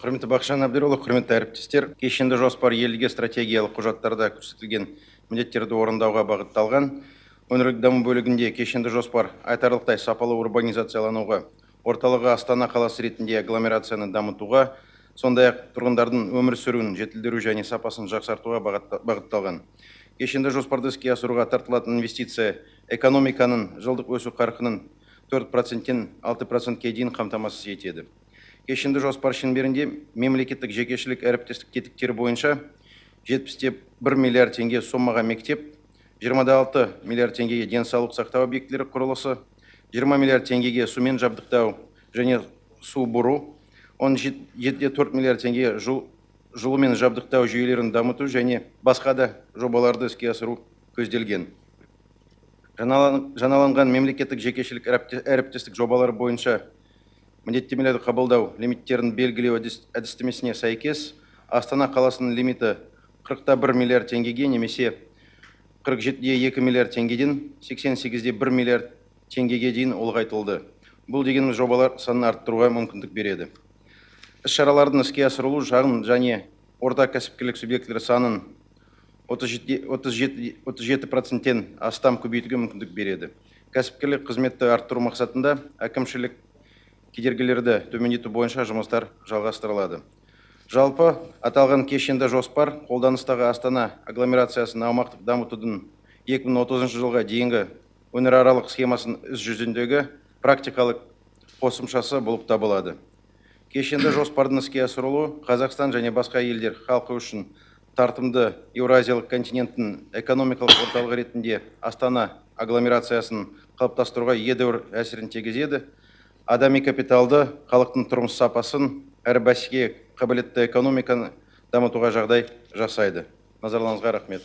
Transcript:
Құрметті Бақытжан Әбдірұлы, құрметті әріптестер, кешенді жоспар елге стратегиялық құжаттарда көрсетілген міндеттерді орындауға бағытталған. Өңірлік даму бөлігінде кешенді жоспар айтарлықтай сапалы урбанизациялануға, орталығы Астана қаласы ретінде агломерацияны дамытуға, сондай-ақ тұрғындардың өмір сүруін жетілдіру және сапасын жақсартуға бағытталған. Кешенді жоспарды іске асыруға тартылатын инвестиция экономиканың жылдық өсу қарқынын 4%-тен 6%-ке дейін қамтамасыз етеді. Кешенді жоспар шеңберінде мемлекеттік жекешелік әріптестік тетіктері бойынша 71 миллиард теңге сомаға мектеп, 26 миллиард теңгеге денсаулық сақтау объектілері құрылысы, 20 миллиард теңгеге сумен жабдықтау және су бұру, 17,4 миллиард теңге жылумен жабдықтау жүйелерін дамыту және басқа да жобаларды іске асыру көзделген. Жаңаланған мемлекеттік жекешелік әріптестік жобалары бойынша міндеттемелерді қабылдау лимиттерін белгілеу әдістемесіне сәйкес Астана қаласының лимиті 41 миллиард теңгеге немесе 47,2 миллиард теңгеден 88,1 миллиард теңгеге дейін ұлғайтылды. Бұл дегеніміз жобалар санын арттыруға мүмкіндік береді. Іс-шаралардың іске асырылу шағын және орта кәсіпкерлік субъектілері санын 37%-тен астам көбейтуге мүмкіндік береді. Кәсіпкерлік қызметті арттыру мақсатында әкімшілік кедергілерді төмендету бойынша жұмыстар жалғастырылады. Жалпы, аталған кешенді жоспар қолданыстағы Астана агломерациясын аумақтық дамытудың 2030 жылға дейінгі өңіраралық схемасын іс жүзіндегі практикалық қосымшасы болып табылады. Кешенді жоспардың іске асырылуы Қазақстан және басқа елдер халқы үшін тартымды Еуразиялық континенттің экономикалық орталығы ретінде Астана агломерациясын қалыптастыруға едәуір әсерін тигізеді. Адами капиталды, халықтың тұрмыс сапасын, әрі бәсекеге қабілетті экономиканы дамытуға жағдай жасайды. Назарларыңызға рахмет.